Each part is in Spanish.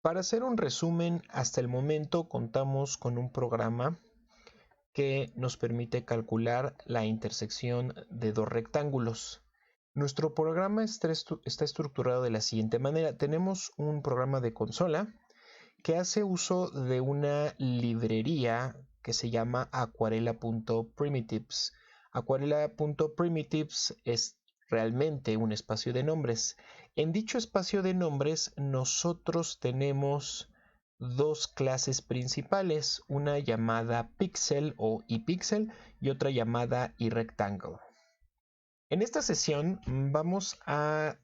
Para hacer un resumen, hasta el momento contamos con un programa que nos permite calcular la intersección de dos rectángulos. Nuestro programa está estructurado de la siguiente manera. Tenemos un programa de consola que hace uso de una librería que se llama aquarela.primitives. Aquarela.primitives es realmente un espacio de nombres. En dicho espacio de nombres nosotros tenemos dos clases principales, una llamada pixel o ePixel y otra llamada eRectangle. En esta sesión vamos a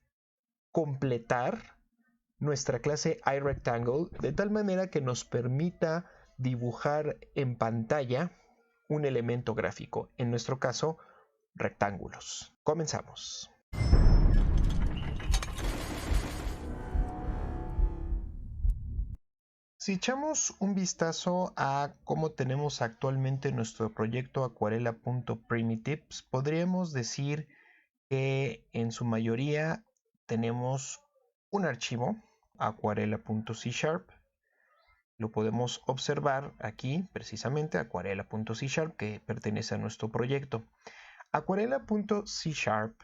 completar nuestra clase iRectangle de tal manera que nos permita dibujar en pantalla un elemento gráfico, en nuestro caso rectángulos. Comenzamos. Si echamos un vistazo a cómo tenemos actualmente nuestro proyecto aquarela.primitives, podríamos decir que en su mayoría tenemos un archivo aquarela.c#. Lo podemos observar aquí precisamente aquarela.c#, que pertenece a nuestro proyecto. Aquarela.c#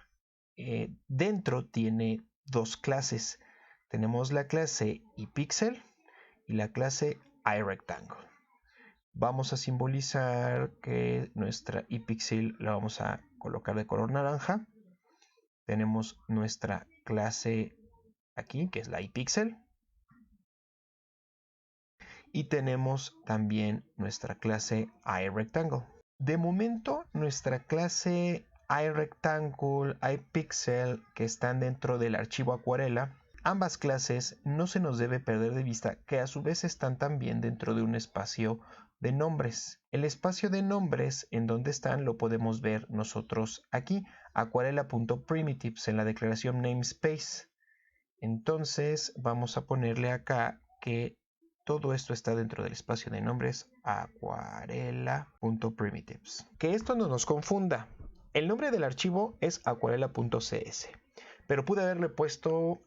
dentro tiene dos clases. Tenemos la clase ePixel y la clase iRectangle. Vamos a simbolizar que nuestra ePixel la vamos a colocar de color naranja. Tenemos nuestra clase aquí, que es la ePixel. Y tenemos también nuestra clase iRectangle. De momento, nuestra clase iRectangle, iPixel, que están dentro del archivo Aquarela, ambas clases no se nos debe perder de vista que a su vez están también dentro de un espacio de nombres. El espacio de nombres en donde están lo podemos ver nosotros aquí, aquarela.primitives en la declaración namespace. Entonces vamos a ponerle acá que todo esto está dentro del espacio de nombres aquarela.primitives. Que esto no nos confunda. El nombre del archivo es aquarela.cs, pero pude haberle puesto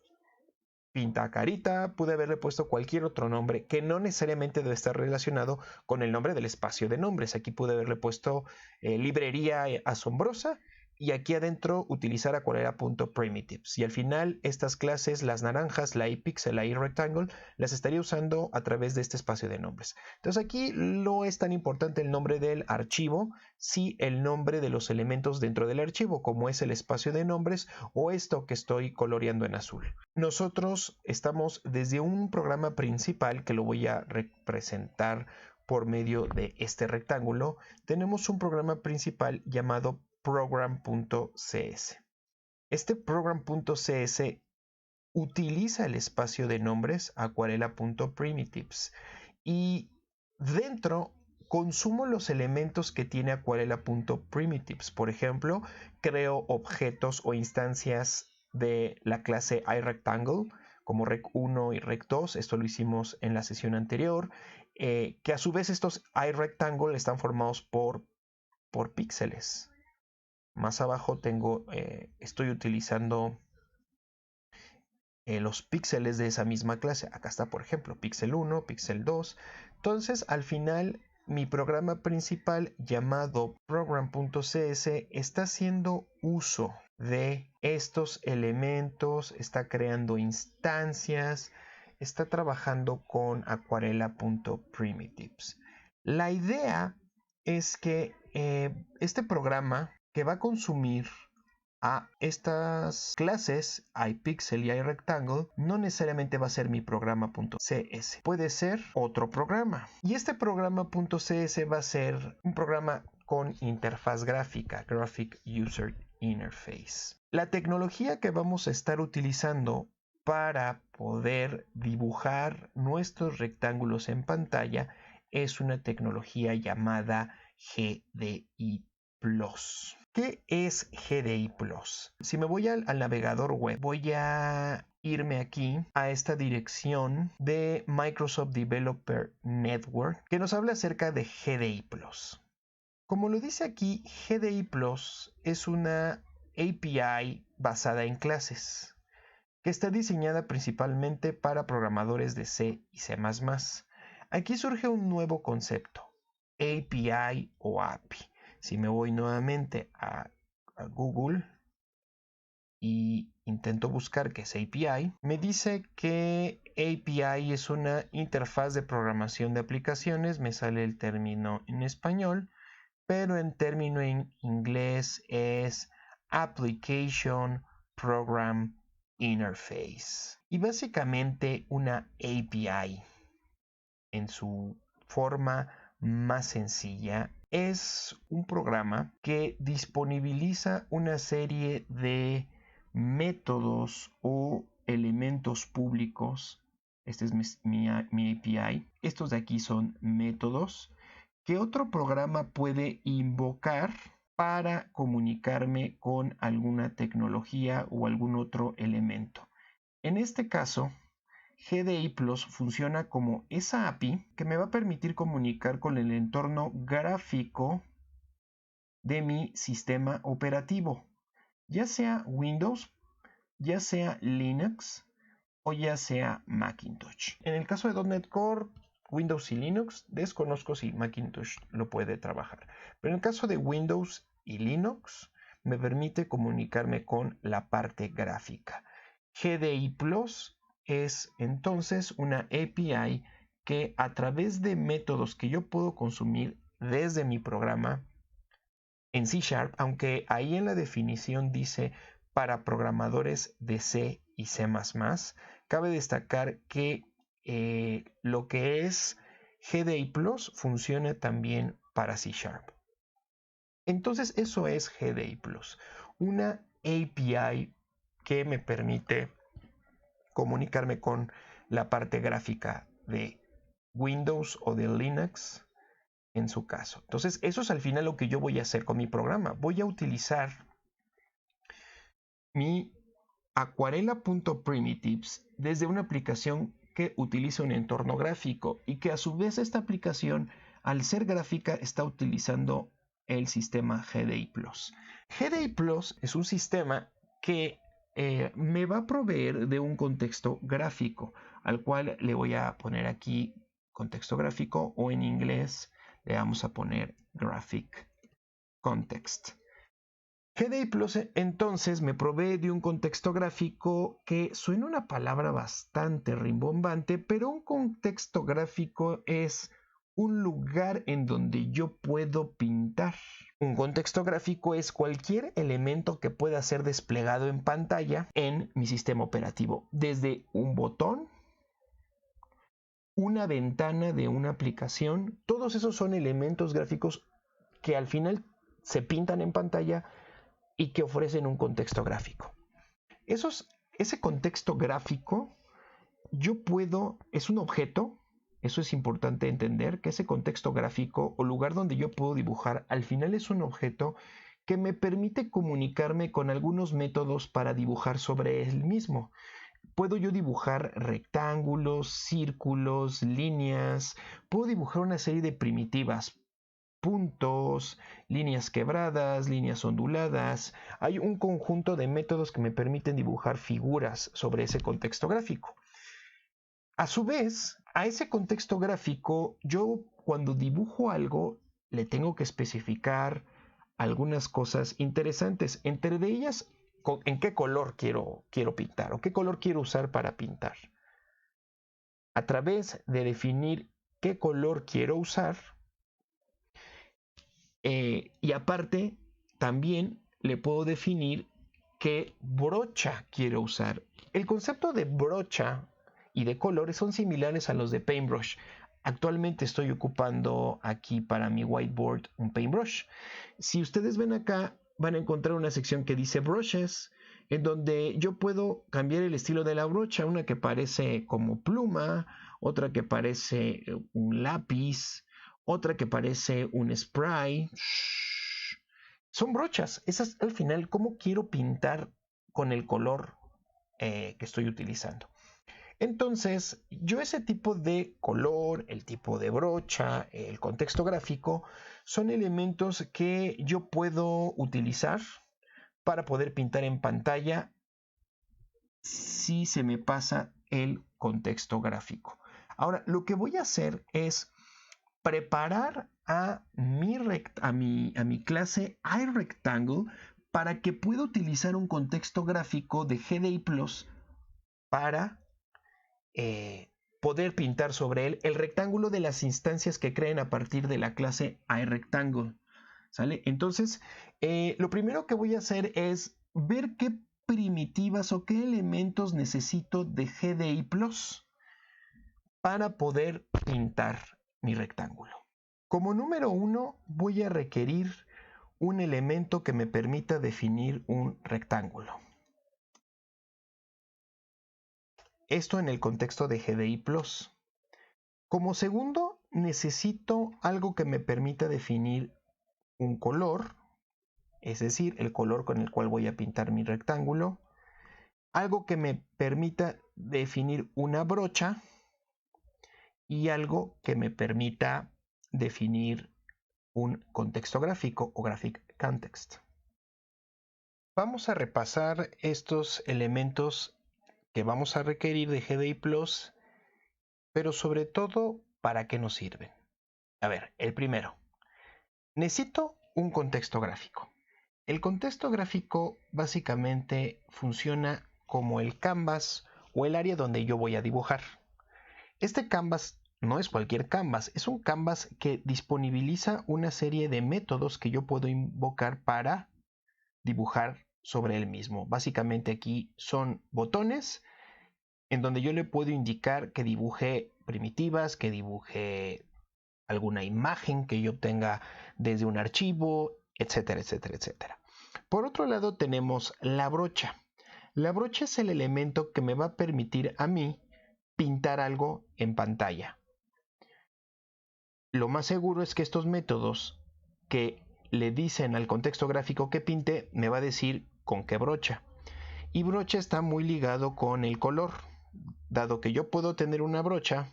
pintacarita, pude haberle puesto cualquier otro nombre que no necesariamente debe estar relacionado con el nombre del espacio de nombres. Aquí pude haberle puesto librería asombrosa y aquí adentro utilizar aquarela.primitives. Y al final estas clases, las naranjas, la ePixel, la eRectangle, las estaría usando a través de este espacio de nombres. Entonces aquí no es tan importante el nombre del archivo, sí el nombre de los elementos dentro del archivo, como es el espacio de nombres o esto que estoy coloreando en azul. Nosotros estamos desde un programa principal que lo voy a representar por medio de este rectángulo. Tenemos un programa principal llamado program.cs. Este program.cs utiliza el espacio de nombres aquarela.primitives y dentro consumo los elementos que tiene aquarela.primitives. Por ejemplo, creo objetos o instancias de la clase iRectangle como rec1 y rec2. Esto lo hicimos en la sesión anterior, que a su vez estos iRectangle están formados por píxeles. Más abajo estoy utilizando los píxeles de esa misma clase. Acá está, por ejemplo, píxel 1, píxel 2. Entonces, al final, mi programa principal llamado program.cs está haciendo uso de estos elementos, está creando instancias, está trabajando con aquarela.primitives. La idea es que este programa que va a consumir a estas clases iPixel y iRectangle no necesariamente va a ser mi programa.cs, puede ser otro programa. Y este programa.cs va a ser un programa con interfaz gráfica, Graphic User Interface. La tecnología que vamos a estar utilizando para poder dibujar nuestros rectángulos en pantalla es una tecnología llamada GDI Plus. ¿Qué es GDI Plus? Si me voy al navegador web, voy a irme aquí a esta dirección de Microsoft Developer Network que nos habla acerca de GDI Plus. Como lo dice aquí, GDI Plus es una API basada en clases que está diseñada principalmente para programadores de C y C++. Aquí surge un nuevo concepto, API o API. Si me voy nuevamente a Google y intento buscar qué es API, me dice que API es una interfaz de programación de aplicaciones, me sale el término en español, pero en término en inglés es Application Program Interface. Y básicamente una API, en su forma más sencilla, es un programa que disponibiliza una serie de métodos o elementos públicos. Este es mi API. Estos de aquí son métodos que otro programa puede invocar para comunicarme con alguna tecnología o algún otro elemento. En este caso, GDI Plus funciona como esa API que me va a permitir comunicar con el entorno gráfico de mi sistema operativo, ya sea Windows, ya sea Linux o ya sea Macintosh. En el caso de .NET Core, Windows y Linux, desconozco si Macintosh lo puede trabajar. Pero en el caso de Windows y Linux, me permite comunicarme con la parte gráfica. GDI Plus es entonces una API que a través de métodos que yo puedo consumir desde mi programa en C#, aunque ahí en la definición dice para programadores de C y C++, cabe destacar que lo que es GDI Plus funciona también para C#. Entonces eso es GDI Plus, una API que me permite comunicarme con la parte gráfica de Windows o de Linux en su caso. Entonces, eso es al final lo que yo voy a hacer con mi programa. Voy a utilizar mi Aquarela.primitives desde una aplicación que utiliza un entorno gráfico y que a su vez esta aplicación, al ser gráfica, está utilizando el sistema GDI Plus. GDI Plus es un sistema que me va a proveer de un contexto gráfico, al cual le voy a poner aquí contexto gráfico, o en inglés le vamos a poner graphic context. GDI Plus entonces me provee de un contexto gráfico que suena una palabra bastante rimbombante, pero un contexto gráfico es un lugar en donde yo puedo pintar. Un contexto gráfico es cualquier elemento que pueda ser desplegado en pantalla en mi sistema operativo, desde un botón, una ventana de una aplicación. Todos esos son elementos gráficos que al final se pintan en pantalla y que ofrecen un contexto gráfico. Ese contexto gráfico es un objeto. Eso es importante entender, que ese contexto gráfico o lugar donde yo puedo dibujar al final es un objeto que me permite comunicarme con algunos métodos para dibujar sobre él mismo. Puedo yo dibujar rectángulos, círculos, líneas, puedo dibujar una serie de primitivas, puntos, líneas quebradas, líneas onduladas. Hay un conjunto de métodos que me permiten dibujar figuras sobre ese contexto gráfico. A su vez, a ese contexto gráfico, yo cuando dibujo algo, le tengo que especificar algunas cosas interesantes. Entre ellas, en qué color quiero pintar o qué color quiero usar para pintar. A través de definir qué color quiero usar, y aparte, también le puedo definir qué brocha quiero usar. El concepto de brocha y de colores son similares a los de Paintbrush. Actualmente estoy ocupando aquí para mi whiteboard un Paintbrush. Si ustedes ven acá, van a encontrar una sección que dice Brushes, en donde yo puedo cambiar el estilo de la brocha, una que parece como pluma, otra que parece un lápiz, otra que parece un spray. Son brochas. Esas al final, cómo quiero pintar con el color que estoy utilizando. Entonces, yo ese tipo de color, el tipo de brocha, el contexto gráfico, son elementos que yo puedo utilizar para poder pintar en pantalla si se me pasa el contexto gráfico. Ahora, lo que voy a hacer es preparar a mi clase iRectangle para que pueda utilizar un contexto gráfico de GDI Plus para poder pintar sobre él el rectángulo de las instancias que creen a partir de la clase iRectangle. ¿Sale? Entonces, lo primero que voy a hacer es ver qué primitivas o qué elementos necesito de GDI Plus para poder pintar mi rectángulo. Como número 1, voy a requerir un elemento que me permita definir un rectángulo. Esto en el contexto de GDI Plus. Como segundo, necesito algo que me permita definir un color, es decir, el color con el cual voy a pintar mi rectángulo. Algo que me permita definir una brocha y algo que me permita definir un contexto gráfico o graphic context. Vamos a repasar estos elementos que vamos a requerir de GDI Plus, pero sobre todo, ¿para qué nos sirven? A ver, el primero. Necesito un contexto gráfico. El contexto gráfico básicamente funciona como el canvas o el área donde yo voy a dibujar. Este canvas no es cualquier canvas, es un canvas que disponibiliza una serie de métodos que yo puedo invocar para dibujar sobre él mismo. Básicamente aquí son botones en donde yo le puedo indicar que dibuje primitivas, que dibuje alguna imagen que yo obtenga desde un archivo, etcétera, etcétera, etcétera. Por otro lado tenemos la brocha. La brocha es el elemento que me va a permitir a mí pintar algo en pantalla. Lo más seguro es que estos métodos que le dicen al contexto gráfico que pinte, me va a decir con qué brocha. Y brocha está muy ligado con el color, dado que yo puedo tener una brocha,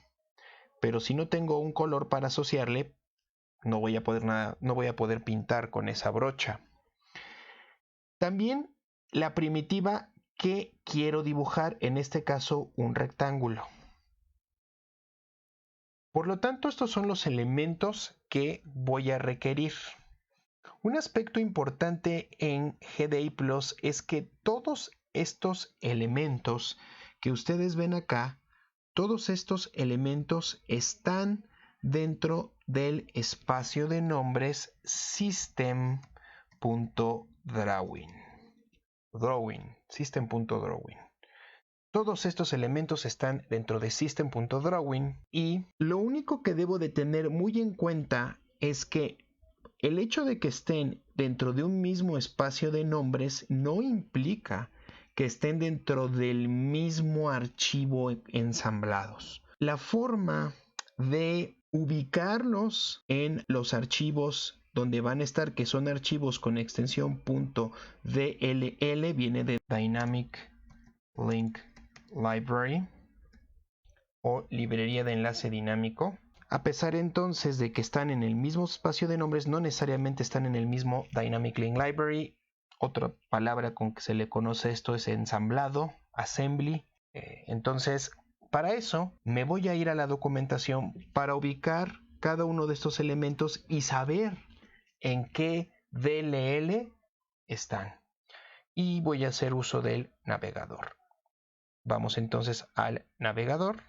pero si no tengo un color para asociarle, no voy a poder pintar con esa brocha. También la primitiva que quiero dibujar, en este caso un rectángulo. Por lo tanto, estos son los elementos que voy a requerir. Un aspecto importante en GDI Plus es que todos estos elementos que ustedes ven acá, todos estos elementos están dentro del espacio de nombres system.drawing. System.drawing. Todos estos elementos están dentro de system.drawing y lo único que debo de tener muy en cuenta es que el hecho de que estén dentro de un mismo espacio de nombres no implica que estén dentro del mismo archivo ensamblados. La forma de ubicarlos en los archivos donde van a estar, que son archivos con extensión .dll, viene de Dynamic Link Library o librería de enlace dinámico. A pesar entonces de que están en el mismo espacio de nombres, no necesariamente están en el mismo Dynamic Link Library. Otra palabra con que se le conoce esto es ensamblado, assembly. Entonces, para eso me voy a ir a la documentación para ubicar cada uno de estos elementos y saber en qué DLL están. Y voy a hacer uso del navegador. Vamos entonces al navegador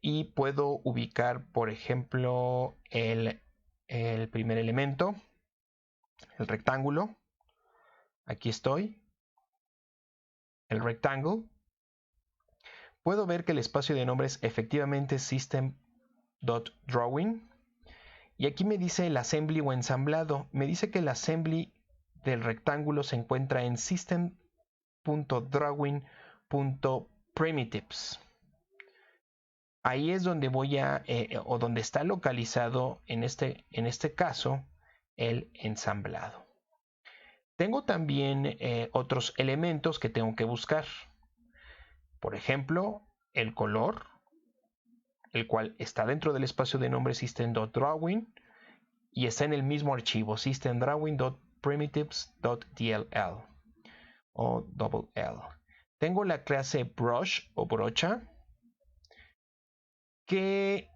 y puedo ubicar, por ejemplo, el primer elemento, el rectángulo. Aquí estoy, el rectángulo. Puedo ver que el espacio de nombres efectivamente es system.drawing. Y aquí me dice el assembly o ensamblado. Me dice que el assembly del rectángulo se encuentra en system.drawing.primitives. Ahí es donde voy a, o donde está localizado en este caso, el ensamblado. Tengo también otros elementos que tengo que buscar. Por ejemplo, el color, el cual está dentro del espacio de nombre system.drawing y está en el mismo archivo system.drawing.primitives.dll o double L. tengo la clase brush o brocha que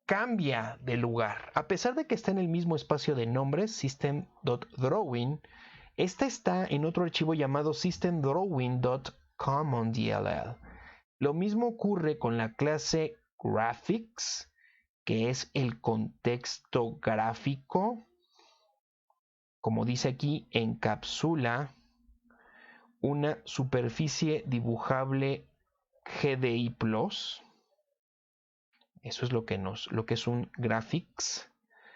cambia de lugar. A pesar de que está en el mismo espacio de nombres, system.drawing, esta está en otro archivo llamado systemdrawing.common.dll. Lo mismo ocurre con la clase graphics, que es el contexto gráfico. Como dice aquí, encapsula una superficie dibujable GDI+. Eso es lo que es un graphics.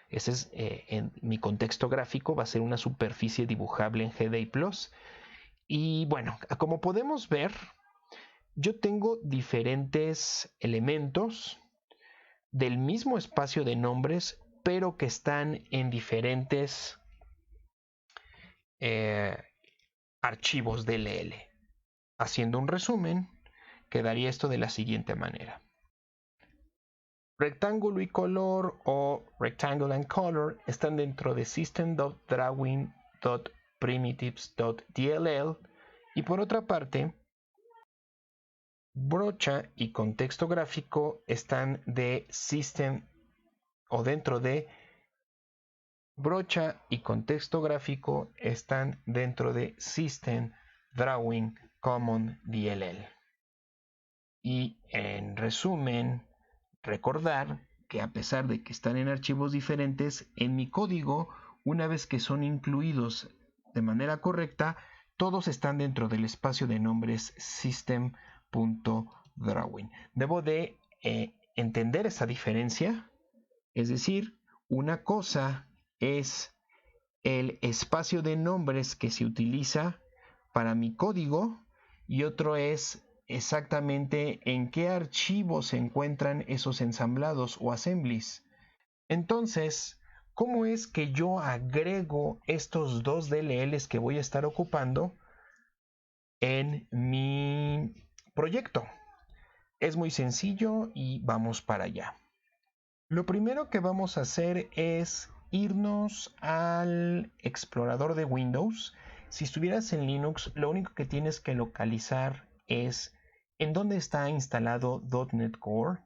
Ese es en mi contexto gráfico, va a ser una superficie dibujable en GDI+. Y bueno, como podemos ver, yo tengo diferentes elementos del mismo espacio de nombres, pero que están en diferentes archivos DLL. Haciendo un resumen, quedaría esto de la siguiente manera. Rectángulo y color o rectangle and color están dentro de system.drawing.primitives.dll y por otra parte, brocha y contexto gráfico están de system o dentro de brocha y contexto gráfico están dentro de System Drawing Common DLL. Y en resumen, recordar que a pesar de que están en archivos diferentes, en mi código, una vez que son incluidos de manera correcta, todos están dentro del espacio de nombres system.drawing. Debo de entender esa diferencia, es decir, una cosa es el espacio de nombres que se utiliza para mi código y otro es exactamente en qué archivo se encuentran esos ensamblados o assemblies. Entonces, ¿cómo es que yo agrego estos dos DLLs que voy a estar ocupando en mi proyecto? Es muy sencillo y vamos para allá. Lo primero que vamos a hacer es irnos al explorador de Windows. Si estuvieras en Linux, lo único que tienes que localizar es en dónde está instalado .NET Core.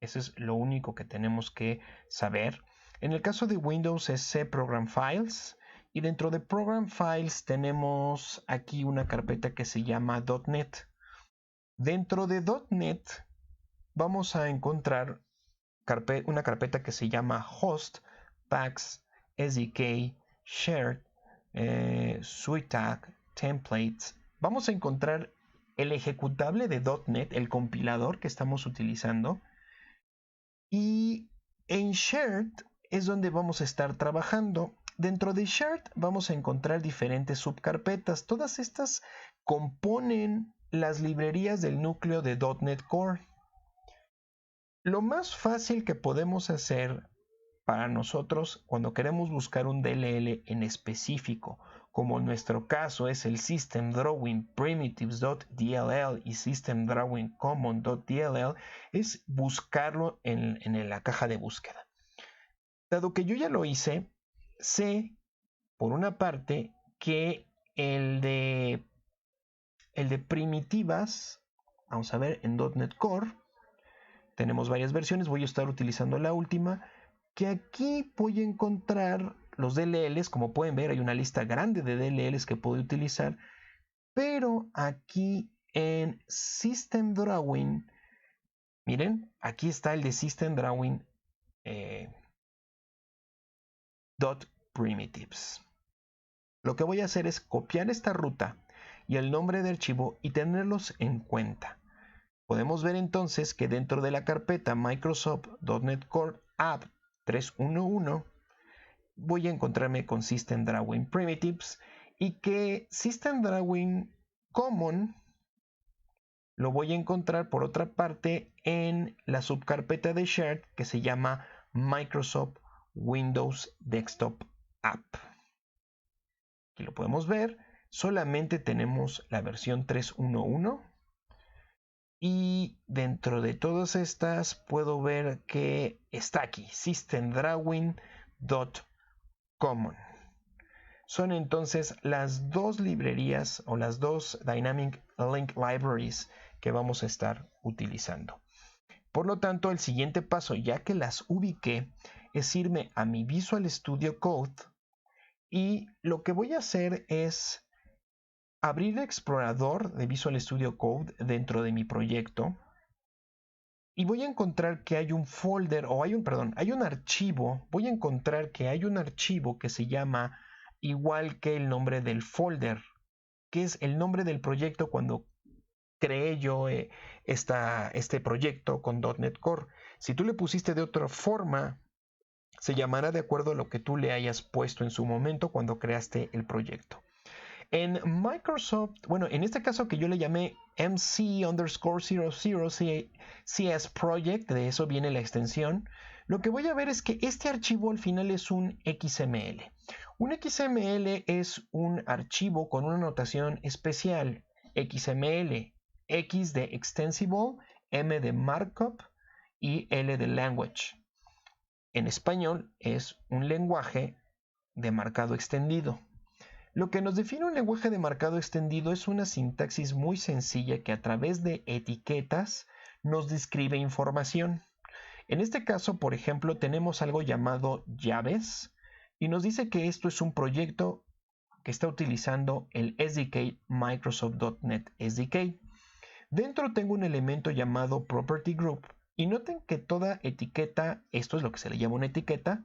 Eso es lo único que tenemos que saber. En el caso de Windows es C Program Files. Y dentro de Program Files tenemos aquí una carpeta que se llama .NET. Dentro de .NET vamos a encontrar una carpeta que se llama Host, Packs, SDK, Shared, SweetTag, Templates. Vamos a encontrar el ejecutable de .NET, el compilador que estamos utilizando. Y en Shared es donde vamos a estar trabajando. Dentro de Shared vamos a encontrar diferentes subcarpetas. Todas estas componen las librerías del núcleo de .NET Core. Lo más fácil que podemos hacer para nosotros cuando queremos buscar un DLL en específico, como en nuestro caso es el System Drawing Primitives.dll y System Drawing Common.dll, es buscarlo en la caja de búsqueda. Dado que yo ya lo hice, sé, por una parte, que el de primitivas, vamos a ver, en .NET Core, tenemos varias versiones, voy a estar utilizando la última, que aquí voy a encontrar los DLLs, como pueden ver hay una lista grande de DLLs que puedo utilizar, pero aquí en System Drawing, miren, aquí está el de System Drawing .primitives. Lo que voy a hacer es copiar esta ruta y el nombre de archivo y tenerlos en cuenta. Podemos ver entonces que dentro de la carpeta Microsoft.NET Core App 3.1.1 voy a encontrarme con System Drawing Primitives y que System Drawing Common lo voy a encontrar por otra parte en la subcarpeta de Shared que se llama Microsoft Windows Desktop App. Aquí lo podemos ver, solamente tenemos la versión 3.1.1. Y dentro de todas estas puedo ver que está aquí, systemdrawing.common. Son entonces las dos librerías o las dos Dynamic link libraries que vamos a estar utilizando. Por lo tanto, el siguiente paso, ya que las ubiqué, es irme a mi Visual Studio Code y lo que voy a hacer es abrir el explorador de Visual Studio Code dentro de mi proyecto y voy a encontrar que hay un folder o hay un archivo. Voy a encontrar que hay un archivo que se llama igual que el nombre del folder, que es el nombre del proyecto cuando creé yo este proyecto con .NET Core. Si tú le pusiste de otra forma, se llamará de acuerdo a lo que tú le hayas puesto en su momento cuando creaste el proyecto. En Microsoft, bueno, en este caso que yo le llamé MC_00 CS Project, de eso viene la extensión, lo que voy a ver es que este archivo al final es un XML. Un XML es un archivo con una notación especial. XML, X de Extensible, M de Markup y L de Language. En español es un lenguaje de marcado extendido. Lo que nos define un lenguaje de marcado extendido es una sintaxis muy sencilla que a través de etiquetas nos describe información. En este caso, por ejemplo, tenemos algo llamado llaves y nos dice que esto es un proyecto que está utilizando el SDK Microsoft.NET SDK. Dentro tengo un elemento llamado Property Group y noten que toda etiqueta, esto es lo que se le llama una etiqueta,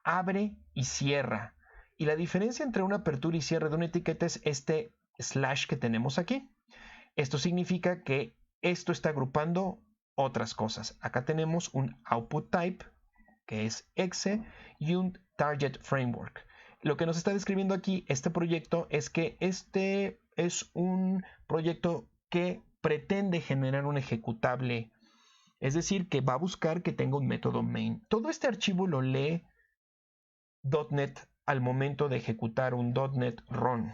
abre y cierra. Y la diferencia entre una apertura y cierre de una etiqueta es este slash que tenemos aquí. Esto significa que esto está agrupando otras cosas. Acá tenemos un output type, que es exe, y un target framework. Lo que nos está describiendo aquí este proyecto es que este es un proyecto que pretende generar un ejecutable. Es decir, que va a buscar que tenga un método main. Todo este archivo lo lee .NET al momento de ejecutar un .NET Run.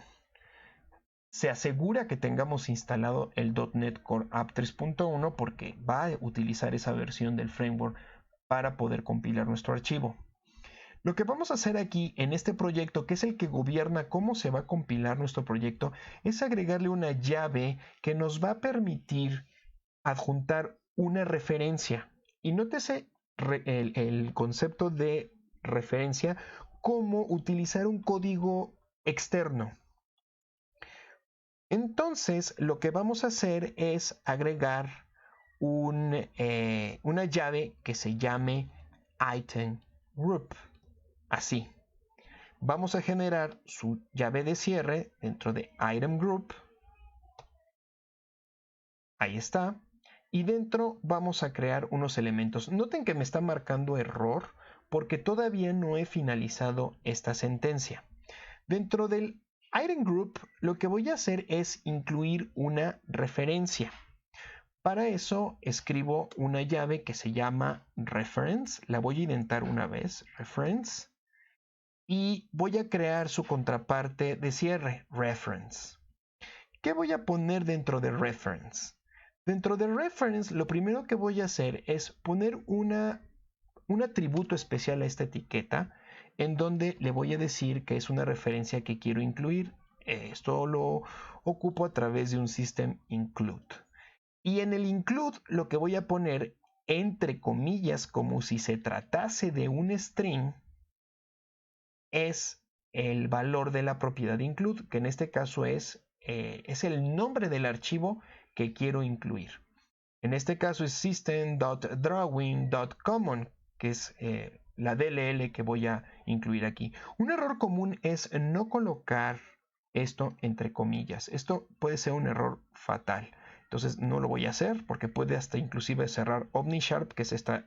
Se asegura que tengamos instalado el .NET Core App 3.1 porque va a utilizar esa versión del framework para poder compilar nuestro archivo. Lo que vamos a hacer aquí en este proyecto, que es el que gobierna cómo se va a compilar nuestro proyecto, es agregarle una llave que nos va a permitir adjuntar una referencia. Y nótese el concepto de referencia como utilizar un código externo. Entonces, lo que vamos a hacer es agregar una llave que se llame item group. Así. Vamos a generar su llave de cierre dentro de item group. Ahí está. Y dentro vamos a crear unos elementos. Noten que me está marcando error porque todavía no he finalizado esta sentencia. Dentro del item group lo que voy a hacer es incluir una referencia. Para eso escribo una llave que se llama reference. La voy a indentar una vez, reference. Y voy a crear su contraparte de cierre, reference. ¿Qué voy a poner dentro de reference? Dentro de reference lo primero que voy a hacer es poner un atributo especial a esta etiqueta en donde le voy a decir que es una referencia que quiero incluir. Esto lo ocupo a través de un system include. Y en el include lo que voy a poner entre comillas como si se tratase de un string es el valor de la propiedad include, que en este caso es el nombre del archivo que quiero incluir. En este caso es system.drawing.common, que es la DLL que voy a incluir aquí. Un error común es no colocar esto entre comillas. Esto puede ser un error fatal. Entonces no lo voy a hacer porque puede hasta inclusive cerrar OmniSharp, que es esta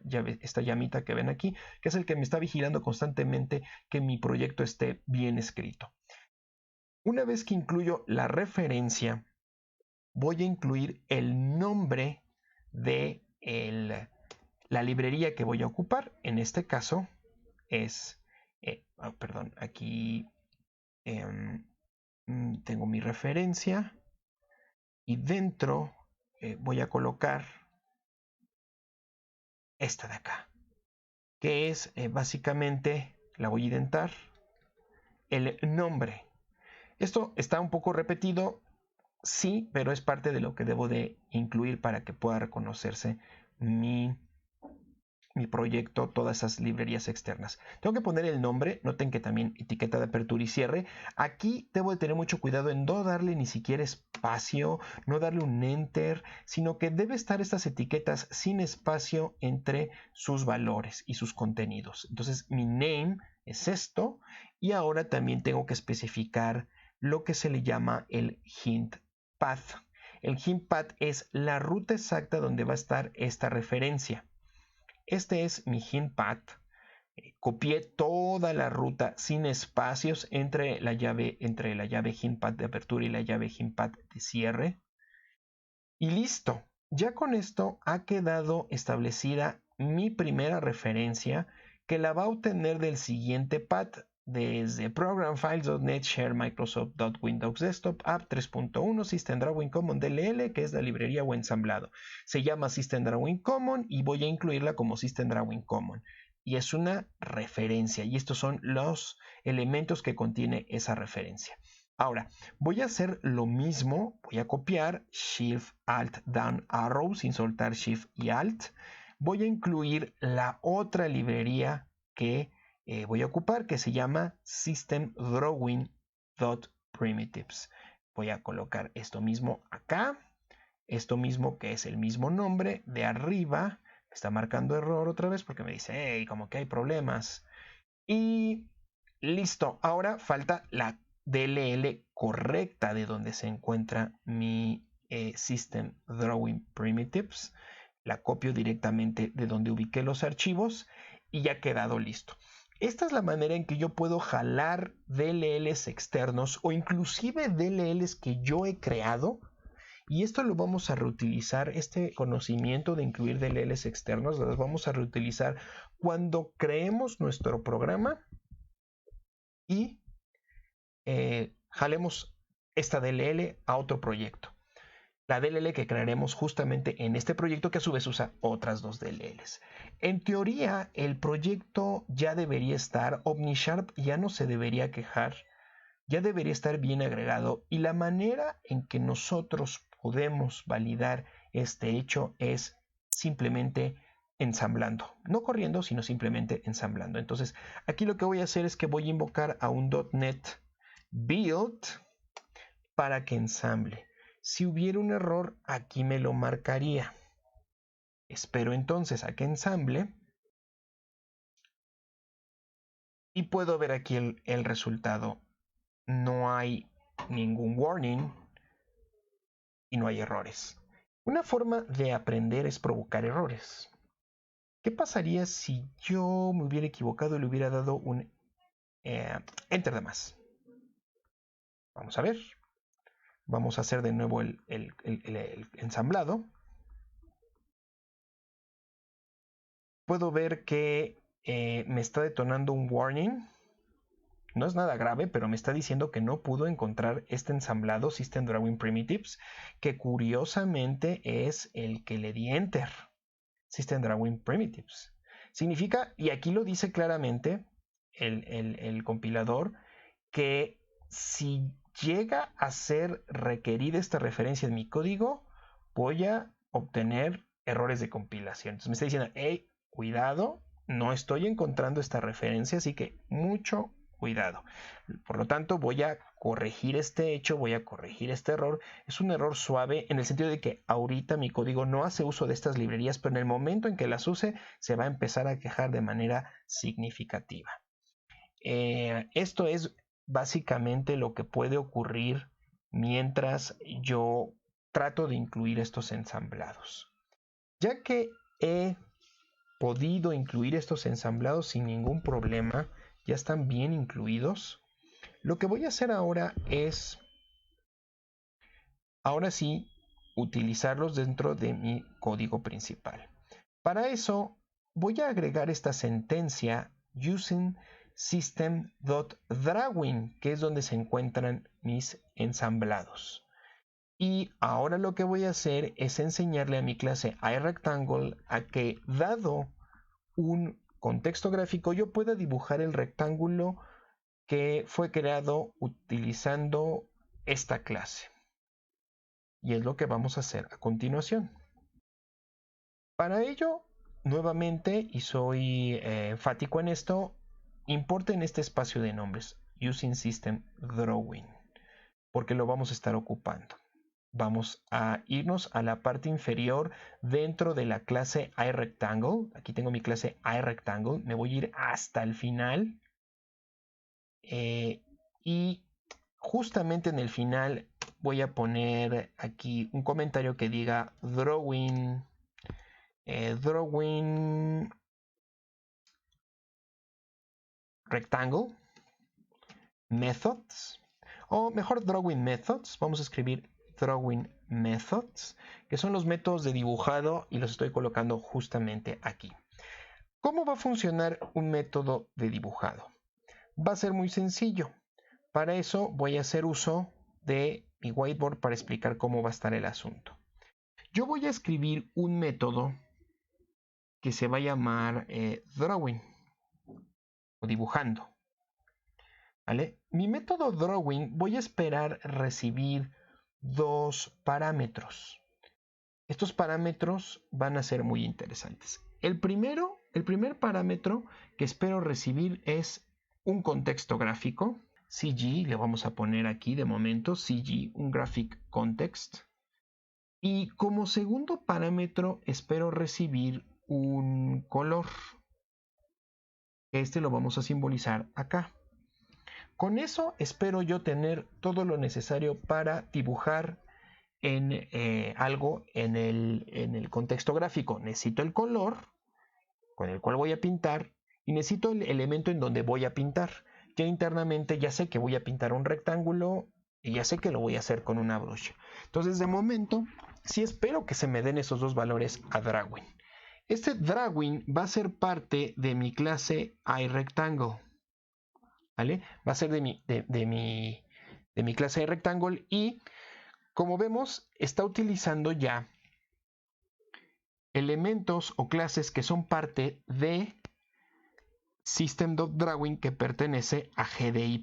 llamita que ven aquí, que es el que me está vigilando constantemente que mi proyecto esté bien escrito. Una vez que incluyo la referencia, voy a incluir el nombre de la librería que voy a ocupar. En este caso es, aquí tengo mi referencia y dentro voy a colocar esta de acá, que es básicamente, la voy a indentar, el nombre. Esto está un poco repetido. sí, pero es parte de lo que debo de incluir para que pueda reconocerse mi proyecto, todas esas librerías externas. Tengo que poner el nombre, noten que también etiqueta de apertura y cierre. Aquí debo de tener mucho cuidado en no darle ni siquiera espacio, no darle un enter, sino que debe estar estas etiquetas sin espacio entre sus valores y sus contenidos. Entonces mi name es esto y ahora también tengo que especificar lo que se le llama el hint path. El hint path es la ruta exacta donde va a estar esta referencia. Este es mi hint path. Copié toda la ruta sin espacios entre la llave hint path de apertura y la llave hint path de cierre. Y listo. Ya con esto ha quedado establecida mi primera referencia que la va a obtener del siguiente path desde programfiles.net share microsoft.windows desktop app 3.1 System Drawing Common DLL, que es la librería o ensamblado. Se llama System Drawing Common y voy a incluirla como System Drawing Common. Y es una referencia y estos son los elementos que contiene esa referencia. Ahora, voy a hacer lo mismo, voy a copiar Shift Alt Down Arrow sin soltar Shift y Alt. Voy a incluir la otra librería que voy a ocupar, que se llama System Drawing.primitives. Voy a colocar esto mismo acá, esto mismo que es el mismo nombre de arriba. Me está marcando error otra vez porque me dice, hey, como que hay problemas. Y listo, ahora falta la DLL correcta de donde se encuentra mi System Drawing Primitives. La copio directamente de donde ubiqué los archivos y ya ha quedado listo. Esta es la manera en que yo puedo jalar DLLs externos o inclusive DLLs que yo he creado. Y esto lo vamos a reutilizar, este conocimiento de incluir DLLs externos, los vamos a reutilizar cuando creemos nuestro programa y jalemos esta DLL a otro proyecto. La DLL que crearemos justamente en este proyecto que a su vez usa otras dos DLLs. En teoría, el proyecto ya debería estar, OmniSharp ya no se debería quejar, ya debería estar bien agregado y la manera en que nosotros podemos validar este hecho es simplemente ensamblando, no corriendo, sino simplemente ensamblando. Entonces, aquí lo que voy a hacer es que voy a invocar a un .NET Build para que ensamble. Si hubiera un error, aquí me lo marcaría. Espero entonces a que ensamble y puedo ver aquí el resultado. No hay ningún warning y no hay errores. Una forma de aprender es provocar errores. ¿Qué pasaría si yo me hubiera equivocado y le hubiera dado un enter de más? Vamos a ver. Vamos a hacer de nuevo el ensamblado. Puedo ver que me está detonando un warning. No es nada grave, pero me está diciendo que no pudo encontrar este ensamblado System Drawing Primitives, que curiosamente es el que le di enter. System Drawing Primitives. Significa, y aquí lo dice claramente el compilador, que si llega a ser requerida esta referencia en mi código, voy a obtener errores de compilación. Entonces me está diciendo, hey, cuidado, no estoy encontrando esta referencia, así que mucho cuidado. Por lo tanto, voy a corregir este hecho, voy a corregir este error. Es un error suave en el sentido de que ahorita mi código no hace uso de estas librerías, pero en el momento en que las use, se va a empezar a quejar de manera significativa. Esto es básicamente lo que puede ocurrir mientras yo trato de incluir estos ensamblados. Ya que he podido incluir estos ensamblados sin ningún problema, ya están bien incluidos. Lo que voy a hacer ahora es, ahora sí, utilizarlos dentro de mi código principal. Para eso, voy a agregar esta sentencia using system.drawing, que es donde se encuentran mis ensamblados. Y ahora lo que voy a hacer es enseñarle a mi clase iRectangle a que, dado un contexto gráfico, yo pueda dibujar el rectángulo que fue creado utilizando esta clase. y es lo que vamos a hacer a continuación. Para ello, nuevamente, y soy enfático en esto, importen este espacio de nombres, Using System Drawing, porque lo vamos a estar ocupando. Vamos a irnos a la parte inferior dentro de la clase iRectangle. Aquí tengo mi clase iRectangle. Me voy a ir hasta el final. Y justamente en el final voy a poner aquí un comentario que diga Drawing Rectangle Methods. O mejor Drawing Methods. Vamos a escribir Drawing Methods, que son los métodos de dibujado, y los estoy colocando justamente aquí. ¿Cómo va a funcionar un método de dibujado? Va a ser muy sencillo. Para eso voy a hacer uso de mi whiteboard para explicar cómo va a estar el asunto. Yo voy a escribir un método que se va a llamar Drawing o dibujando. ¿Vale? Mi método Drawing voy a esperar recibir dos parámetros. Estos parámetros van a ser muy interesantes. El primer parámetro que espero recibir es un contexto gráfico, CG, le vamos a poner aquí de momento, CG, un Graphic Context. Y como segundo parámetro espero recibir un color. Este lo vamos a simbolizar acá. Con eso espero yo tener todo lo necesario para dibujar en algo en el contexto gráfico. Necesito el color con el cual voy a pintar y necesito el elemento en donde voy a pintar. Ya internamente ya sé que voy a pintar un rectángulo y ya sé que lo voy a hacer con una brocha. Entonces de momento sí espero que se me den esos dos valores a Drawing. Este Drawing va a ser parte de mi clase iRectangle. ¿Vale? Va a ser de mi clase iRectangle, y como vemos está utilizando ya elementos o clases que son parte de System.Drawing, que pertenece a GDI+.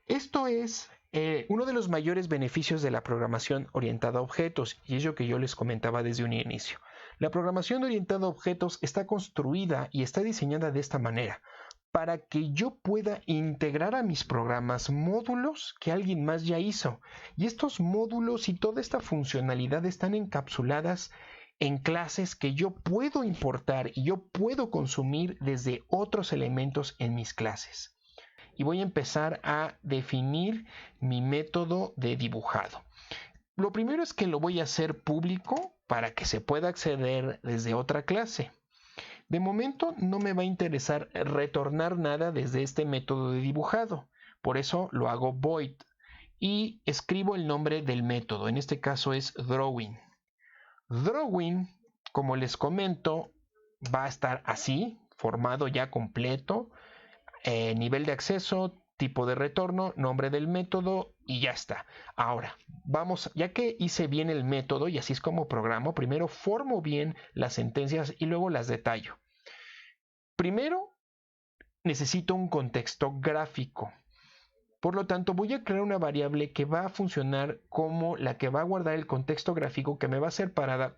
Esto es uno de los mayores beneficios de la programación orientada a objetos, y es lo que yo les comentaba desde un inicio. La programación orientada a objetos está construida y está diseñada de esta manera, para que yo pueda integrar a mis programas módulos que alguien más ya hizo. Y estos módulos y toda esta funcionalidad están encapsuladas en clases que yo puedo importar y yo puedo consumir desde otros elementos en mis clases. Y voy a empezar a definir mi método de dibujado. Lo primero es que lo voy a hacer público para que se pueda acceder desde otra clase. De momento no me va a interesar retornar nada desde este método de dibujado. Por eso lo hago void y escribo el nombre del método. En este caso es Drawing. Drawing, como les comento, va a estar así, formado ya completo. Nivel de acceso, tipo de retorno, nombre del método y ya está. Ahora, vamos, ya que hice bien el método y así es como programo, primero formo bien las sentencias y luego las detallo. Primero, necesito un contexto gráfico. Por lo tanto, voy a crear una variable que va a funcionar como la que va a guardar el contexto gráfico que me va a ser pasada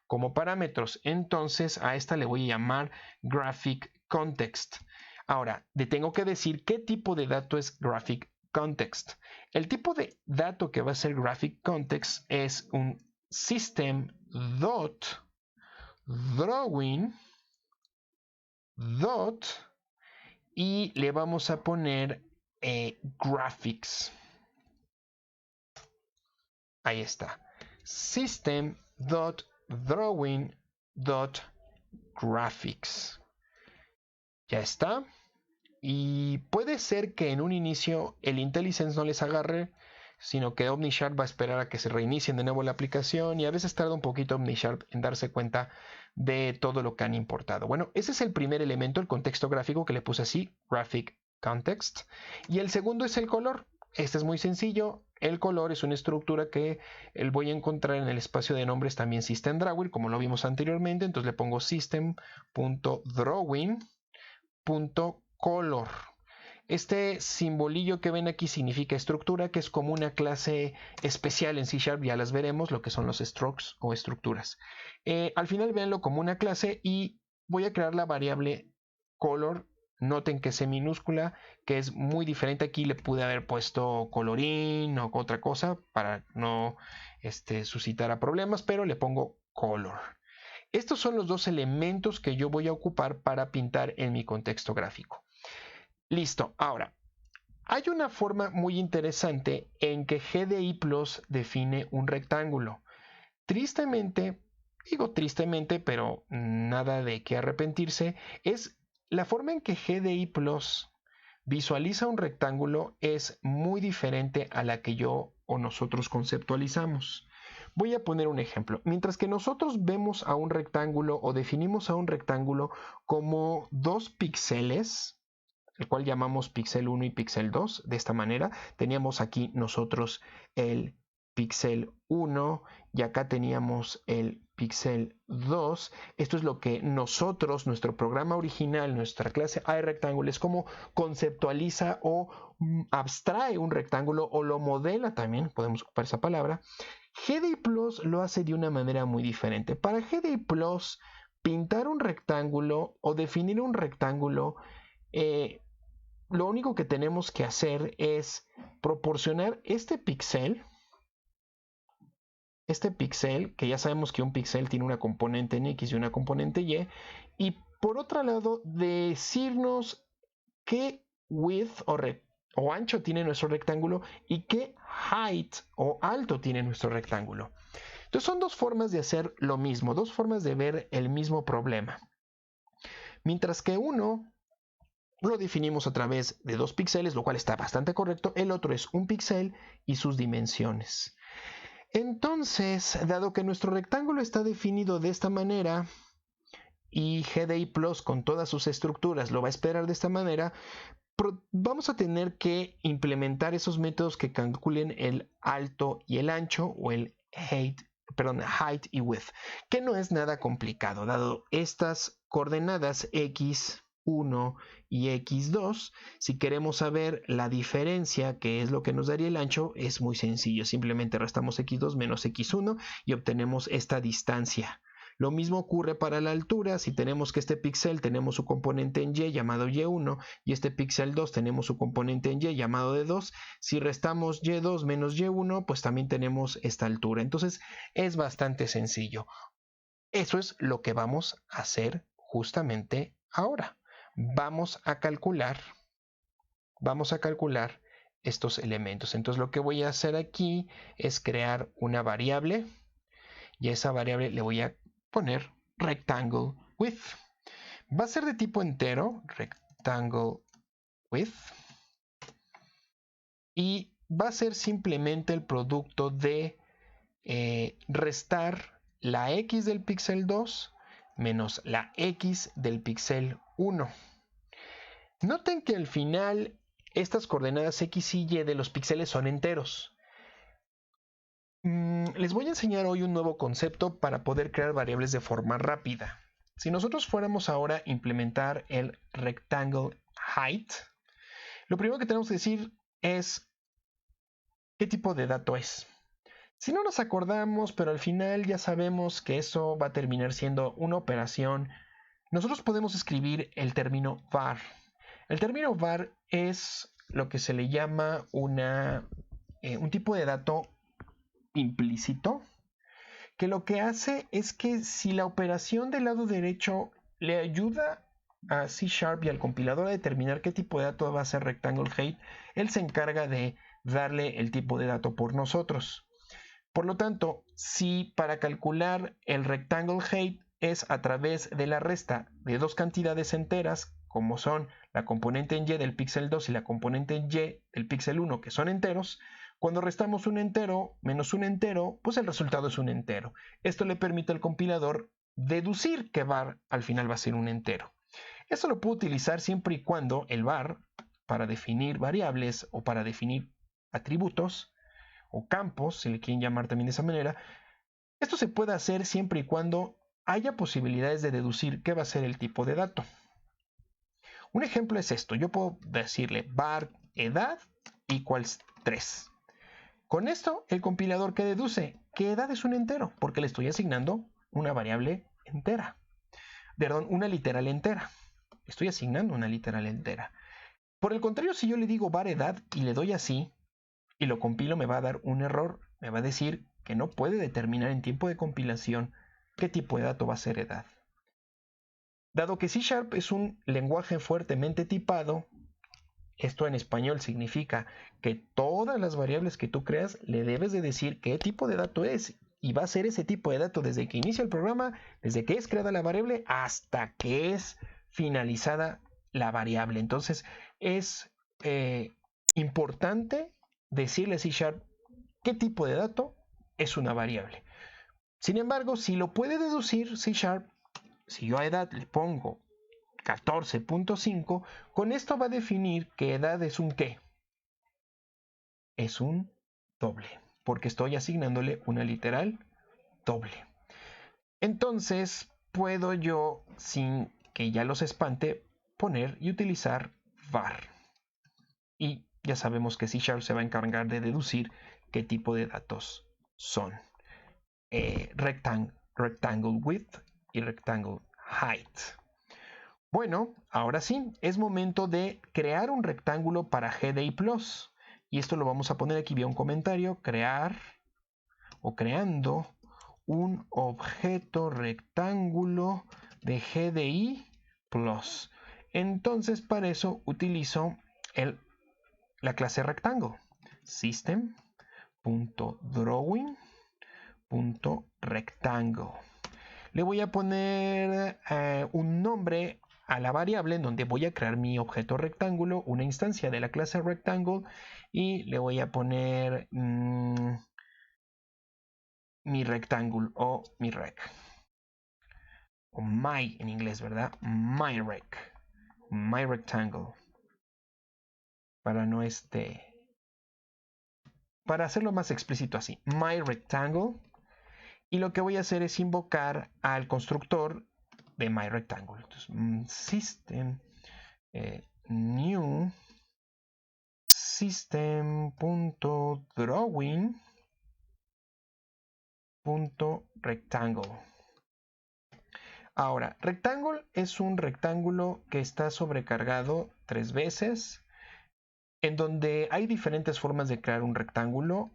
como parámetros. Entonces, a esta le voy a llamar Graphic Context. Ahora, le tengo que decir qué tipo de dato es Graphic Context. El tipo de dato que va a ser Graphic Context es un System.Drawing y le vamos a poner graphics. Ahí está. System.Drawing.graphics. Ya está. Y puede ser que en un inicio el IntelliSense no les agarre, sino que OmniSharp va a esperar a que se reinicien de nuevo la aplicación, y a veces tarda un poquito OmniSharp en darse cuenta de todo lo que han importado. Bueno, ese es el primer elemento, el contexto gráfico, que le puse así, Graphic Context. Y el segundo es el color. Este es muy sencillo. El color es una estructura que voy a encontrar en el espacio de nombres también System Drawing, como lo vimos anteriormente. Entonces le pongo System.Drawing.color. Este simbolillo que ven aquí significa estructura, que es como una clase especial en C#, ya las veremos, lo que son los strokes o estructuras. Al final véanlo como una clase y voy a crear la variable color. Noten que es minúscula, que es muy diferente. Aquí le pude haber puesto colorín o otra cosa para no suscitar problemas, pero le pongo color. Estos son los dos elementos que yo voy a ocupar para pintar en mi contexto gráfico. Listo, ahora, hay una forma muy interesante en que GDI Plus define un rectángulo. Tristemente, digo tristemente, pero nada de qué arrepentirse, es la forma en que GDI Plus visualiza un rectángulo es muy diferente a la que yo o nosotros conceptualizamos. Voy a poner un ejemplo. Mientras que nosotros vemos a un rectángulo o definimos a un rectángulo como 2 píxeles, el cual llamamos píxel 1 y píxel 2. De esta manera teníamos aquí nosotros el píxel 1 y acá teníamos el píxel 2. Esto es lo que nosotros, nuestro programa original, nuestra clase iRectangle, es como conceptualiza o abstrae un rectángulo o lo modela también, podemos ocupar esa palabra. GDI Plus lo hace de una manera muy diferente. Para GDI Plus, pintar un rectángulo o definir un rectángulo, lo único que tenemos que hacer es proporcionar este píxel, que ya sabemos que un píxel tiene una componente en X y una componente y por otro lado decirnos qué width o ancho tiene nuestro rectángulo y qué height o alto tiene nuestro rectángulo. Entonces son dos formas de hacer lo mismo, dos formas de ver el mismo problema. Mientras que uno lo definimos a través de 2 píxeles, lo cual está bastante correcto. El otro es un píxel y sus dimensiones. Entonces, dado que nuestro rectángulo está definido de esta manera y GDI Plus con todas sus estructuras lo va a esperar de esta manera, vamos a tener que implementar esos métodos que calculen el alto y el ancho o el height y width, que no es nada complicado, dado estas coordenadas x1 y x2. Si queremos saber la diferencia, que es lo que nos daría el ancho, es muy sencillo, simplemente restamos x2 menos x1 y obtenemos esta distancia. Lo mismo ocurre para la altura. Si tenemos que este píxel tenemos su componente en Y llamado Y1 y este píxel 2 tenemos su componente en Y llamado D2, si restamos Y2 menos Y1, pues también tenemos esta altura. Entonces es bastante sencillo. Eso es lo que vamos a hacer justamente ahora. Vamos a calcular estos elementos. Entonces lo que voy a hacer aquí es crear una variable y a esa variable le voy a poner rectangle width. Va a ser de tipo entero, rectangle width, y va a ser simplemente el producto de restar la x del píxel 2 menos la x del píxel 1. Noten que al final estas coordenadas x y y de los píxeles son enteros. Les voy a enseñar hoy un nuevo concepto para poder crear variables de forma rápida. Si nosotros fuéramos ahora a implementar el rectangle height, lo primero que tenemos que decir es qué tipo de dato es. Si no nos acordamos, pero al final ya sabemos que eso va a terminar siendo una operación, nosotros podemos escribir el término var. El término var es lo que se le llama un tipo de dato implícito, que lo que hace es que si la operación del lado derecho le ayuda a C# y al compilador a determinar qué tipo de dato va a ser rectangle height, él se encarga de darle el tipo de dato por nosotros. Por lo tanto, si para calcular el rectangle height es a través de la resta de dos cantidades enteras, como son la componente en Y del píxel 2 y la componente en Y del píxel 1, que son enteros, cuando restamos un entero menos un entero, pues el resultado es un entero. Esto le permite al compilador deducir que var al final va a ser un entero. Esto lo puedo utilizar siempre y cuando el var, para definir variables o para definir atributos o campos, si le quieren llamar también de esa manera, esto se puede hacer siempre y cuando haya posibilidades de deducir qué va a ser el tipo de dato. Un ejemplo es esto. Yo puedo decirle var edad equals 3. Con esto, el compilador ¿qué deduce? Que edad es un entero, porque le estoy asignando una variable entera. Perdón, una literal entera. Estoy asignando una literal entera. Por el contrario, si yo le digo var edad y le doy así, y lo compilo, me va a dar un error. Me va a decir que no puede determinar en tiempo de compilación qué tipo de dato va a ser edad. Dado que C# es un lenguaje fuertemente tipado, esto en español significa que todas las variables que tú creas le debes de decir qué tipo de dato es, y va a ser ese tipo de dato desde que inicia el programa, desde que es creada la variable hasta que es finalizada la variable. Entonces es importante decirle a C# qué tipo de dato es una variable. Sin embargo, si lo puede deducir C#, si yo a edad le pongo 14.5, con esto va a definir que edad es un ¿qué? Es un doble, porque estoy asignándole una literal doble. Entonces, puedo yo, sin que ya los espante, poner y utilizar var. Y ya sabemos que C# se va a encargar de deducir qué tipo de datos son. Rectangle width y rectangle height. Bueno, ahora sí, es momento de crear un rectángulo para GDI+. Y esto lo vamos a poner aquí vía un comentario, crear o creando un objeto rectángulo de GDI+. Entonces, para eso utilizo la clase rectangle, system.drawing.rectangle. Le voy a poner un nombre a la variable en donde voy a crear mi objeto rectángulo, una instancia de la clase rectangle, y le voy a poner mi rectángulo o mi rec. O my en inglés, ¿verdad? My rectangle. Para hacerlo más explícito así, my rectangle. Y lo que voy a hacer es invocar al constructor de my rectangle. Entonces, system new system.drawing.rectangle. Ahora, rectangle es un rectángulo que está sobrecargado 3 veces, en donde hay diferentes formas de crear un rectángulo,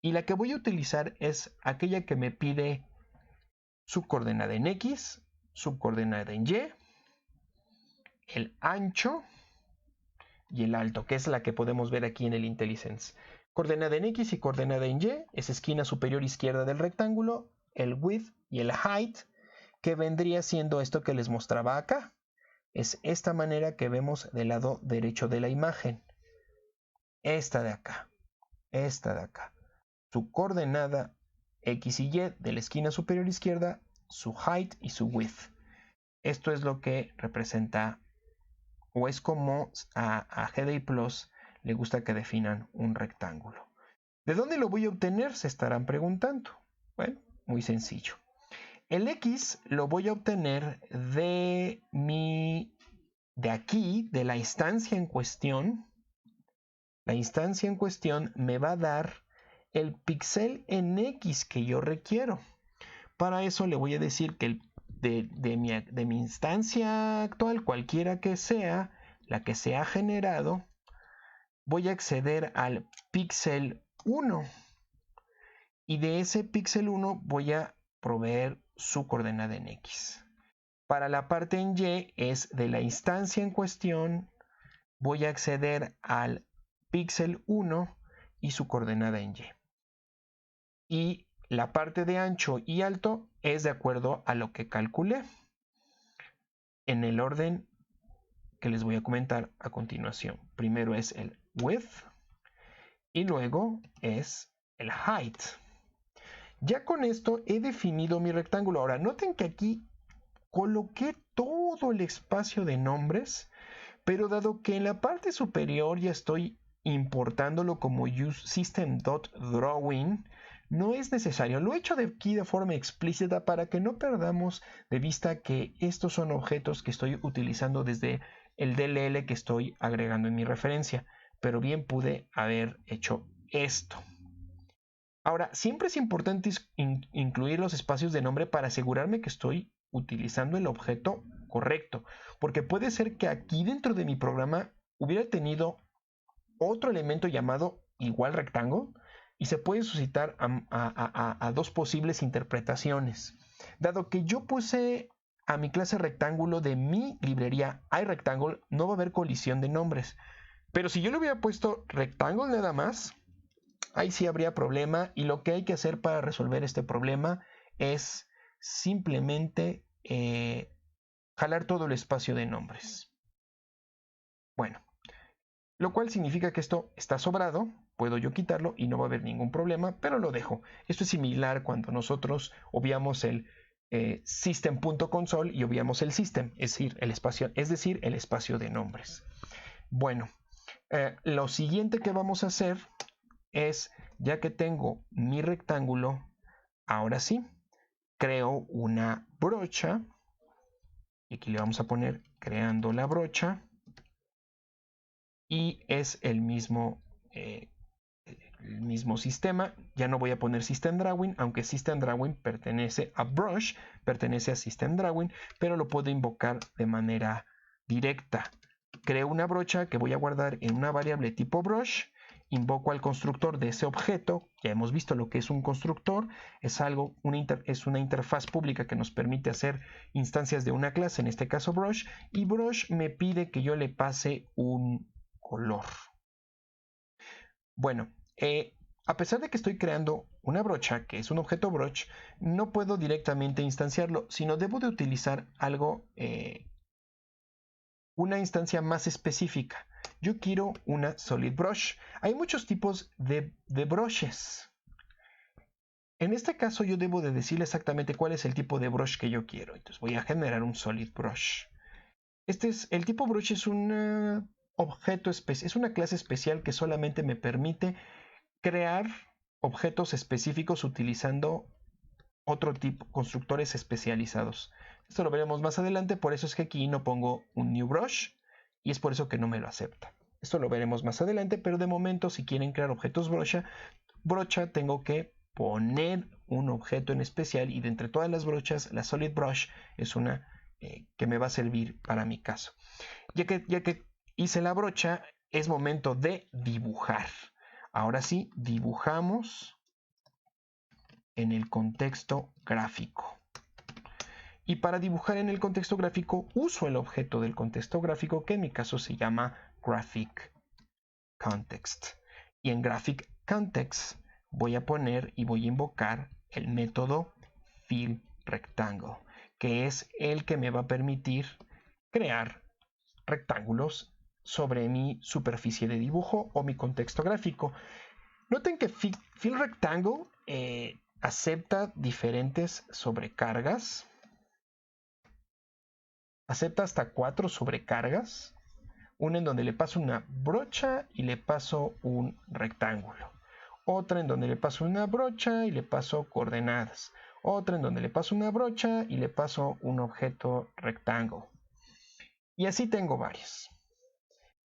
y la que voy a utilizar es aquella que me pide su coordenada en X, su coordenada en Y, el ancho y el alto, que es la que podemos ver aquí en el IntelliSense. Coordenada en X y coordenada en Y es esquina superior izquierda del rectángulo, el width y el height, que vendría siendo esto que les mostraba acá. Es esta manera que vemos del lado derecho de la imagen. Esta de acá. Su coordenada X y Y de la esquina superior izquierda, su height y su width. Esto es lo que representa, o es como a GDI Plus le gusta que definan un rectángulo. ¿De dónde lo voy a obtener? Se estarán preguntando. Bueno, muy sencillo. El X lo voy a obtener de aquí, de la instancia en cuestión. La instancia en cuestión me va a dar el píxel en X que yo requiero. Para eso le voy a decir que de mi instancia actual, cualquiera que sea, la que se ha generado, voy a acceder al píxel 1. Y de ese píxel 1 voy a proveer su coordenada en X. Para la parte en Y es de la instancia en cuestión, voy a acceder al píxel 1 y su coordenada en Y. Y la parte de ancho y alto es de acuerdo a lo que calculé en el orden que les voy a comentar a continuación. Primero es el width y luego es el height. Ya con esto he definido mi rectángulo. Ahora noten que aquí coloqué todo el espacio de nombres, pero dado que en la parte superior ya estoy importándolo como usesystem.drawing, no es necesario. Lo he hecho de aquí de forma explícita para que no perdamos de vista que estos son objetos que estoy utilizando desde el DLL que estoy agregando en mi referencia, pero bien pude haber hecho esto. Ahora, siempre es importante incluir los espacios de nombre para asegurarme que estoy utilizando el objeto correcto, porque puede ser que aquí dentro de mi programa hubiera tenido otro elemento llamado igual rectángulo y se puede suscitar a dos posibles interpretaciones. Dado que yo puse a mi clase rectángulo de mi librería iRectangle, no va a haber colisión de nombres. Pero si yo le hubiera puesto rectángulo nada más, ahí sí habría problema, y lo que hay que hacer para resolver este problema es simplemente jalar todo el espacio de nombres. Bueno, lo cual significa que esto está sobrado, puedo yo quitarlo y no va a haber ningún problema, pero lo dejo. Esto es similar cuando nosotros obviamos el system.console y obviamos el system, es decir, el espacio de nombres. Bueno, lo siguiente que vamos a hacer es, ya que tengo mi rectángulo, ahora sí, creo una brocha, y aquí le vamos a poner creando la brocha, y es el mismo sistema. Ya no voy a poner System Drawing, aunque System Drawing pertenece a Brush, pertenece a System Drawing, pero lo puedo invocar de manera directa. Creo una brocha que voy a guardar en una variable tipo Brush, invoco al constructor de ese objeto. Ya hemos visto lo que es un constructor, es una interfaz pública que nos permite hacer instancias de una clase, en este caso Brush, y Brush me pide que yo le pase un color. Bueno, a pesar de que estoy creando una brocha, que es un objeto brush, no puedo directamente instanciarlo, sino debo de utilizar algo, una instancia más específica. Yo quiero una solid brush. Hay muchos tipos de brushes. En este caso yo debo de decirle exactamente cuál es el tipo de brush que yo quiero. Entonces voy a generar un solid brush. El tipo brush es un objeto especial, es una clase especial que solamente me permite crear objetos específicos utilizando otro tipo, constructores especializados. Esto lo veremos más adelante, por eso es que aquí no pongo un new brush y es por eso que no me lo acepta. Esto lo veremos más adelante, pero de momento si quieren crear objetos brocha tengo que poner un objeto en especial, y de entre todas las brochas la solid brush es una que me va a servir para mi caso. Ya que hice la brocha, es momento de dibujar. Ahora sí, dibujamos en el contexto gráfico. Y para dibujar en el contexto gráfico uso el objeto del contexto gráfico, que en mi caso se llama Graphic Context. Y en Graphic Context voy a poner y voy a invocar el método FillRectangle, que es el que me va a permitir crear rectángulos sobre mi superficie de dibujo o mi contexto gráfico. Noten que FillRectangle acepta diferentes sobrecargas. Acepta hasta 4 sobrecargas. Una en donde le paso una brocha y le paso un rectángulo. Otra en donde le paso una brocha y le paso coordenadas. Otra en donde le paso una brocha y le paso un objeto rectángulo. Y así tengo varias.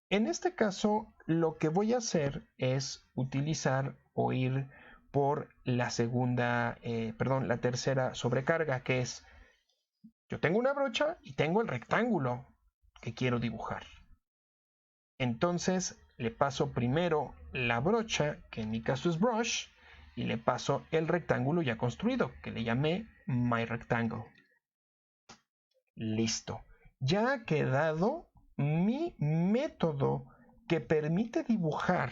En este caso, lo que voy a hacer es utilizar o ir por la tercera sobrecarga, que es, yo tengo una brocha y tengo el rectángulo que quiero dibujar. Entonces le paso primero la brocha, que en mi caso es brush, y le paso el rectángulo ya construido, que le llamé myRectangle. Listo. Ya ha quedado mi método que permite dibujar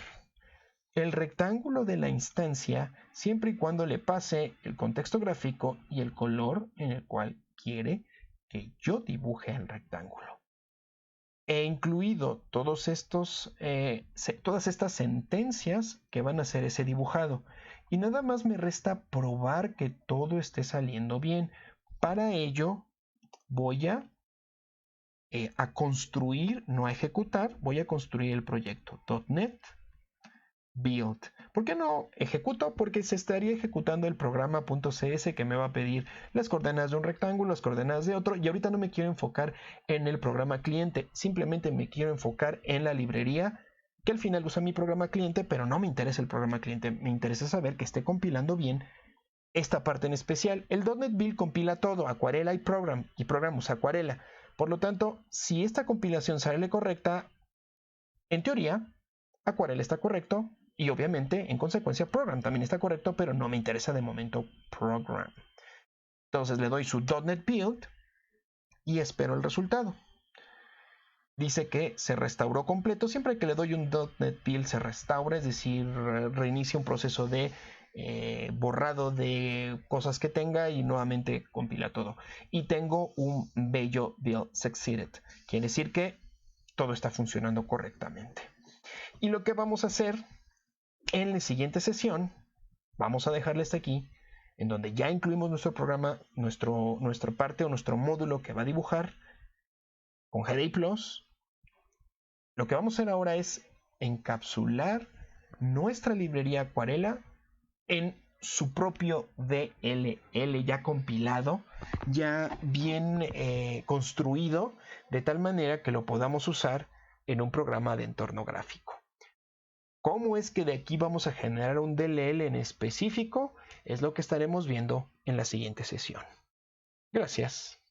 el rectángulo de la instancia siempre y cuando le pase el contexto gráfico y el color en el cual quiere que yo dibuje el rectángulo. He incluido todas estas sentencias que van a hacer ese dibujado, y nada más me resta probar que todo esté saliendo bien. Para ello voy a construir, no a ejecutar, voy a construir el proyecto .NET build. ¿Por qué no ejecuto? Porque se estaría ejecutando el programa .cs que me va a pedir las coordenadas de un rectángulo, las coordenadas de otro, y ahorita no me quiero enfocar en el programa cliente, simplemente me quiero enfocar en la librería que al final usa mi programa cliente, pero no me interesa el programa cliente, me interesa saber que esté compilando bien esta parte en especial. El .NET Build compila todo, Aquarela y Program usa Aquarela. Por lo tanto, si esta compilación sale correcta, en teoría, Aquarela está correcto y obviamente, en consecuencia, Program también está correcto, pero no me interesa de momento Program. Entonces le doy su .NET Build y espero el resultado. Dice que se restauró completo. Siempre que le doy un .NET Build se restaura, es decir, reinicia un proceso de borrado de cosas que tenga y nuevamente compila todo. Y tengo un bello build succeeded. Quiere decir que todo está funcionando correctamente. Y lo que vamos a hacer en la siguiente sesión, vamos a dejarle hasta aquí, en donde ya incluimos nuestro programa, nuestra parte o nuestro módulo que va a dibujar con GDI Plus. Lo que vamos a hacer ahora es encapsular nuestra librería Aquarela en su propio DLL ya compilado, ya bien construido, de tal manera que lo podamos usar en un programa de entorno gráfico. ¿Cómo es que de aquí vamos a generar un DLL en específico? Es lo que estaremos viendo en la siguiente sesión. Gracias.